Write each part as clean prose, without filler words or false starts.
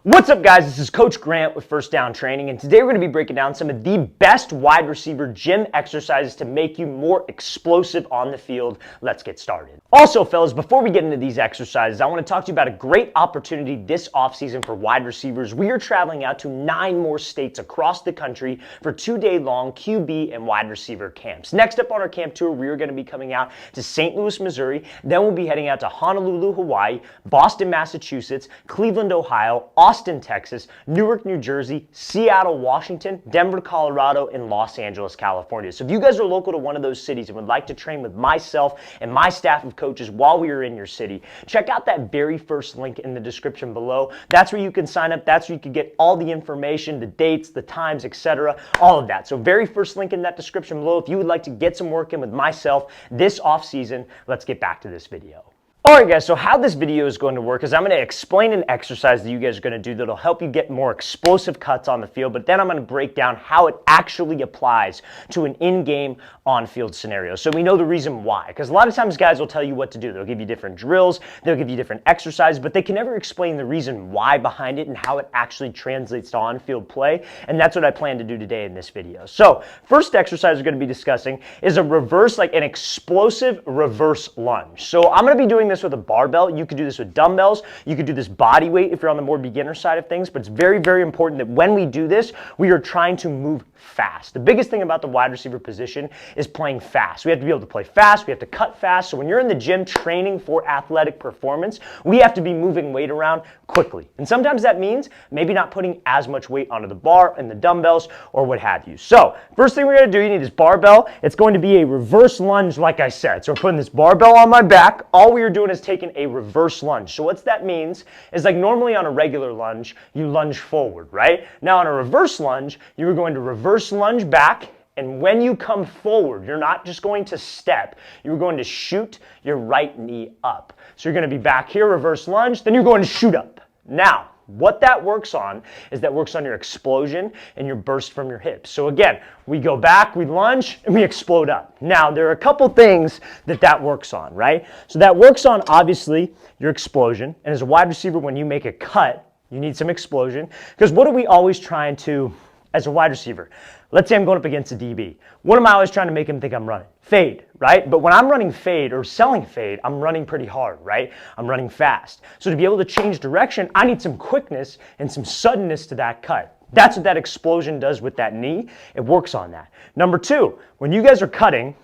What's up, guys? This is Coach Grant with First Down Training, and today we're going to be breaking down some of the best wide receiver gym exercises to make you more explosive on the field. Let's get started. Also, fellas, before we get into these exercises, I want to talk to you about a great opportunity this offseason for wide receivers. We are traveling out to 9 more states across the country for 2-day-long QB and wide receiver camps. Next up on our camp tour, we are going to be coming out to St. Louis, Missouri. Then we'll be heading out to Honolulu, Hawaii, Boston, Massachusetts, Cleveland, Ohio, Austin, Texas, Newark, New Jersey, Seattle, Washington, Denver, Colorado, and Los Angeles, California. So if you guys are local to one of those cities and would like to train with myself and my staff of coaches while we are in your city, check out that very first link in the description below. That's where you can sign up. That's where you can get all the information, the dates, the times, etc., all of that. So very first link in that description below. If you would like to get some work in with myself this off season, let's get back to this video. Alright guys, so how this video is going to work is I'm going to explain an exercise that you guys are going to do that'll help you get more explosive cuts on the field, but then I'm going to break down how it actually applies to an in-game on-field scenario. So we know the reason why, because a lot of times guys will tell you what to do. They'll give you different drills, they'll give you different exercises, but they can never explain the reason why behind it and how it actually translates to on-field play, and that's what I plan to do today in this video. So first exercise we're going to be discussing is a reverse, like an explosive reverse lunge. So I'm going to be doing this with a barbell. You could do this with dumbbells. You could do this body weight if you're on the more beginner side of things, but it's very, very important that when we do this, we are trying to move fast. The biggest thing about the wide receiver position is playing fast. We have to be able to play fast. We have to cut fast. So when you're in the gym training for athletic performance, we have to be moving weight around quickly. And sometimes that means maybe not putting as much weight onto the bar and the dumbbells or what have you. So first thing we're going to do, you need this barbell. It's going to be a reverse lunge, like I said. So we're putting this barbell on my back. All we are doing is taking a reverse lunge. So what that means is, like normally on a regular lunge, you lunge forward, right? Now on a reverse lunge, you are going to reverse lunge back, and when you come forward, you're not just going to step, you're going to shoot your right knee up. So you're going to be back here, reverse lunge, then you're going to shoot up. Now, what that works on is that works on your explosion and your burst from your hips. So again, we go back, we lunge, and we explode up. Now, there are a couple things that works on, right? So that works on, obviously, your explosion. And as a wide receiver, when you make a cut, you need some explosion. Because what are we always trying to, as a wide receiver? Let's say I'm going up against a DB. What am I always trying to make him think I'm running? Fade, right? But when I'm running fade or selling fade, I'm running pretty hard, right? I'm running fast. So to be able to change direction, I need some quickness and some suddenness to that cut. That's what that explosion does with that knee. It works on that. Number 2, when you guys are cutting,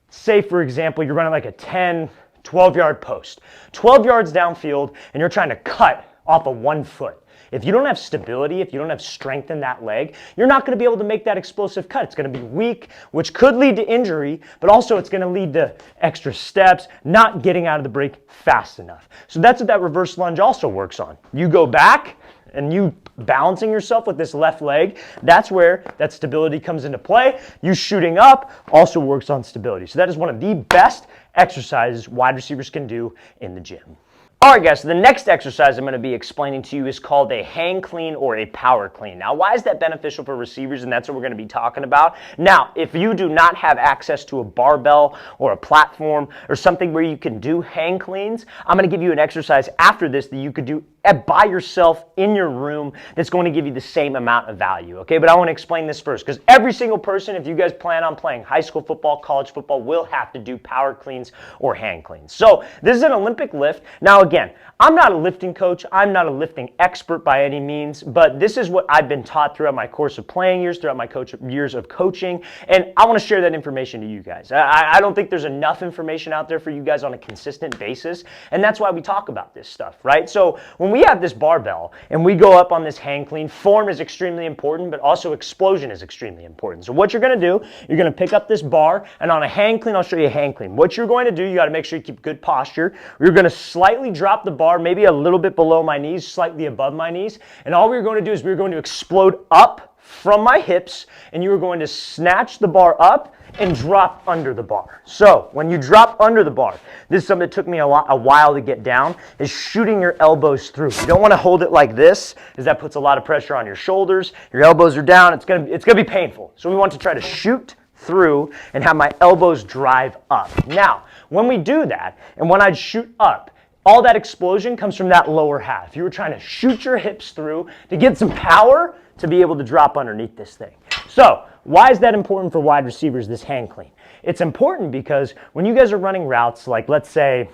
say for example, you're running like a 10, 12-yard post, 12 yards downfield, and you're trying to cut off of 1 foot. If you don't have stability, if you don't have strength in that leg, you're not going to be able to make that explosive cut. It's going to be weak, which could lead to injury, but also it's going to lead to extra steps, not getting out of the break fast enough. So that's what that reverse lunge also works on. You go back and you balancing yourself with this left leg, that's where that stability comes into play. You shooting up also works on stability. So that is one of the best exercises wide receivers can do in the gym. Alright guys, so the next exercise I'm going to be explaining to you is called a hang clean or a power clean. Now, why is that beneficial for receivers? And that's what we're going to be talking about. Now, if you do not have access to a barbell or a platform or something where you can do hang cleans, I'm going to give you an exercise after this that you could do by yourself in your room that's going to give you the same amount of value, okay? But I want to explain this first, because every single person, if you guys plan on playing high school football, college football, will have to do power cleans or hang cleans. So this is an Olympic lift. Now again, I'm not a lifting coach. I'm not a lifting expert by any means, but this is what I've been taught throughout my course of playing years, throughout my years of coaching, and I want to share that information to you guys. I don't think there's enough information out there for you guys on a consistent basis, and that's why we talk about this stuff, right? So when we have this barbell and we go up on this hang clean, form is extremely important, but also explosion is extremely important. So what you're going to do, you're going to pick up this bar, and on a hang clean, I'll show you a hang clean. What you're going to do, you got to make sure you keep good posture. You're going to slightly drop the bar, maybe a little bit below my knees, slightly above my knees, and all we're going to do is we're going to explode up from my hips, and you are going to snatch the bar up and drop under the bar. So when you drop under the bar, this is something that took me a while to get down, is shooting your elbows through. You don't want to hold it like this, because that puts a lot of pressure on your shoulders. Your elbows are down. It's gonna be painful. So we want to try to shoot through and have my elbows drive up. Now, when we do that, and when I shoot up, All that explosion comes from that lower half. You were trying to shoot your hips through to get some power to be able to drop underneath this thing. So why is that important for wide receivers, this hand clean? It's important because when you guys are running routes, like let's say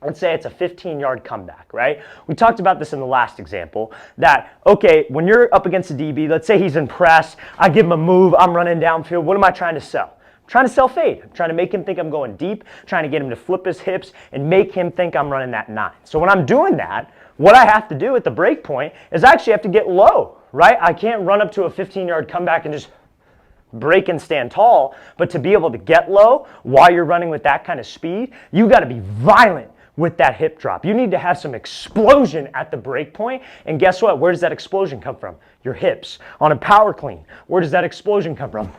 it's a 15-yard comeback, right? We talked about this in the last example that, okay, when you're up against a DB, let's say he's in press, I give him a move, I'm running downfield, what am I trying to sell? I'm trying to sell fade. I'm trying to make him think I'm going deep, trying to get him to flip his hips and make him think I'm running that 9. So when I'm doing that, what I have to do at the break point is I actually have to get low, right? I can't run up to a 15-yard comeback and just break and stand tall, but to be able to get low while you're running with that kind of speed, you got to be violent with that hip drop. You need to have some explosion at the break point, and guess what? Where does that explosion come from? Your hips. On a power clean, where does that explosion come from?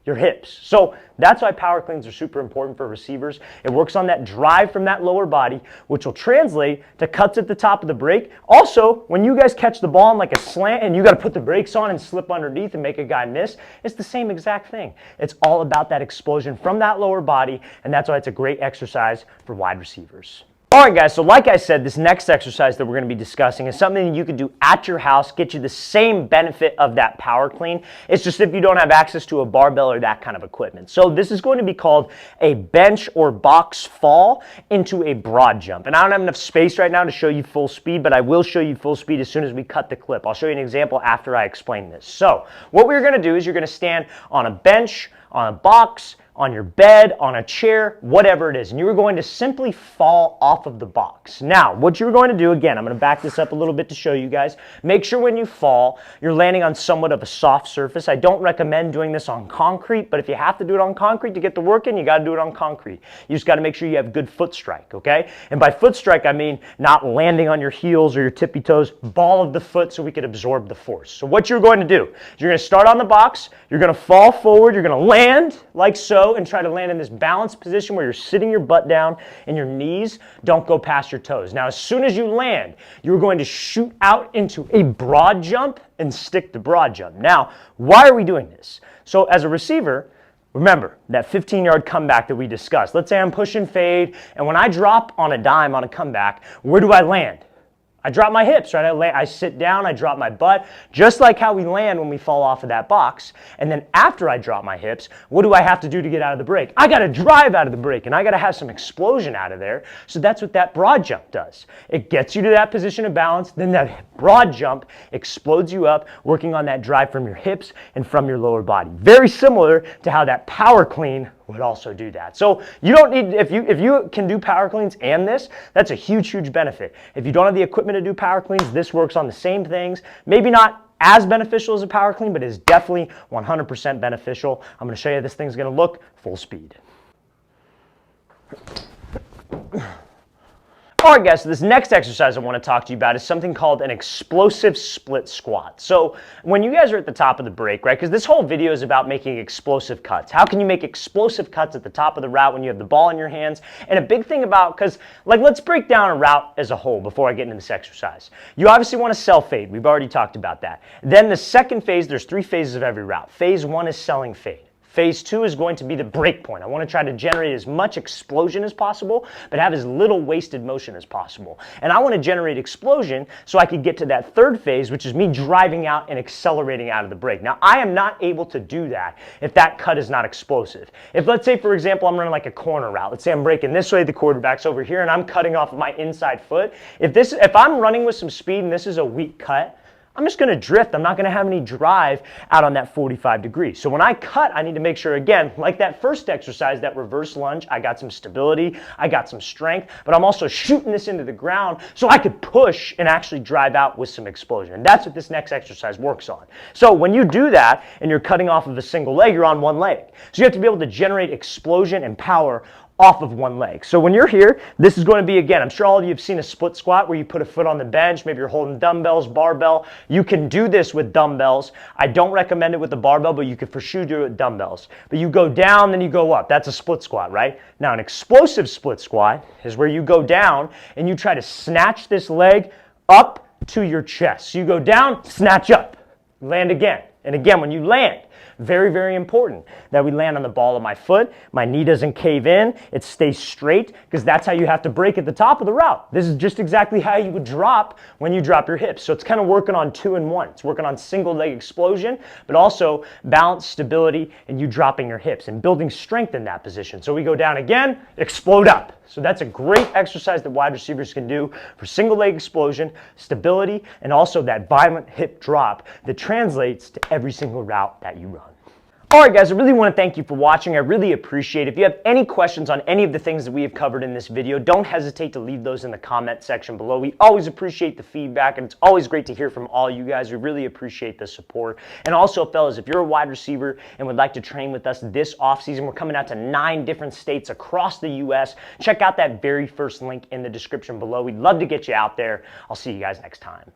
Your hips. So that's why power cleans are super important for receivers. It works on that drive from that lower body, which will translate to cuts at the top of the break. Also, when you guys catch the ball in like a slant and you got to put the brakes on and slip underneath and make a guy miss, it's the same exact thing. It's all about that explosion from that lower body, and that's why it's a great exercise for wide receivers. All right, guys, so like I said, this next exercise that we're going to be discussing is something that you can do at your house, get you the same benefit of that power clean. It's just if you don't have access to a barbell or that kind of equipment. So this is going to be called a bench or box fall into a broad jump. And I don't have enough space right now to show you full speed, but I will show you full speed as soon as we cut the clip. I'll show you an example after I explain this. So what we're going to do is you're going to stand on a bench, on a box, on your bed, on a chair, whatever it is, and you are going to simply fall off of the box. Now, what you're going to do, again, I'm going to back this up a little bit to show you guys, make sure when you fall, you're landing on somewhat of a soft surface. I don't recommend doing this on concrete, but if you have to do it on concrete to get the work in, you got to do it on concrete. You just got to make sure you have good foot strike, okay? And by foot strike, I mean not landing on your heels or your tippy toes, ball of the foot so we could absorb the force. So what you're going to do, you're going to start on the box, you're going to fall forward, you're going to land like so, and try to land in this balanced position where you're sitting your butt down and your knees don't go past your toes. Now, as soon as you land, you're going to shoot out into a broad jump and stick the broad jump. Now, why are we doing this? So as a receiver, remember that 15-yard comeback that we discussed. Let's say I'm pushing fade, and when I drop on a dime on a comeback, where do I land? I drop my hips, right? I sit down, I drop my butt, just like how we land when we fall off of that box. And then after I drop my hips, what do I have to do to get out of the break? I got to drive out of the break, and I got to have some explosion out of there. So that's what that broad jump does. It gets you to that position of balance, then that broad jump explodes you up, working on that drive from your hips and from your lower body. Very similar to how that power clean would also do that. So you don't need, if you can do power cleans and this, that's a huge, huge benefit. If you don't have the equipment to do power cleans, this works on the same things. Maybe not as beneficial as a power clean, but is definitely 100% beneficial. I'm going to show you how this thing's going to look full speed. All right, guys, so this next exercise I want to talk to you about is something called an explosive split squat. So when you guys are at the top of the break, right, because this whole video is about making explosive cuts. How can you make explosive cuts at the top of the route when you have the ball in your hands? And a big thing about, because like let's break down a route as a whole before I get into this exercise. You obviously want to sell fade. We've already talked about that. Then the second phase, there's 3 phases of every route. Phase 1 is selling fade. Phase 2 is going to be the break point. I want to try to generate as much explosion as possible, but have as little wasted motion as possible. And I want to generate explosion so I can get to that third phase, which is me driving out and accelerating out of the break. Now, I am not able to do that if that cut is not explosive. If, let's say, for example, I'm running like a corner route. Let's say I'm breaking this way, the quarterback's over here, and I'm cutting off my inside foot. If I'm running with some speed and this is a weak cut, I'm just going to drift. I'm not going to have any drive out on that 45 degrees. So when I cut, I need to make sure, again, like that first exercise, that reverse lunge, I got some stability, I got some strength, but I'm also shooting this into the ground so I could push and actually drive out with some explosion. And that's what this next exercise works on. So when you do that and you're cutting off of a single leg, you're on one leg. So you have to be able to generate explosion and power off of one leg. So when you're here, this is going to be, again, I'm sure all of you have seen a split squat where you put a foot on the bench, maybe you're holding dumbbells, barbell. You can do this with dumbbells. I don't recommend it with the barbell, but you could for sure do it with dumbbells. But you go down, then you go up. That's a split squat, right? Now an explosive split squat is where you go down and you try to snatch this leg up to your chest. So you go down, snatch up, land again. And again, when you land, Very, very important that we land on the ball of my foot. My knee doesn't cave in. It stays straight, because that's how you have to break at the top of the route. This is just exactly how you would drop when you drop your hips. So it's kind of working on 2 in 1. It's working on single leg explosion, but also balance, stability, and you dropping your hips and building strength in that position. So we go down again, explode up. So that's a great exercise that wide receivers can do for single leg explosion, stability, and also that violent hip drop that translates to every single route that you run. All right, guys, I really want to thank you for watching. I really appreciate it. If you have any questions on any of the things that we have covered in this video, don't hesitate to leave those in the comment section below. We always appreciate the feedback, and it's always great to hear from all you guys. We really appreciate the support. And also, fellas, if you're a wide receiver and would like to train with us this offseason, we're coming out to 9 different states across the U.S. Check out that very first link in the description below. We'd love to get you out there. I'll see you guys next time.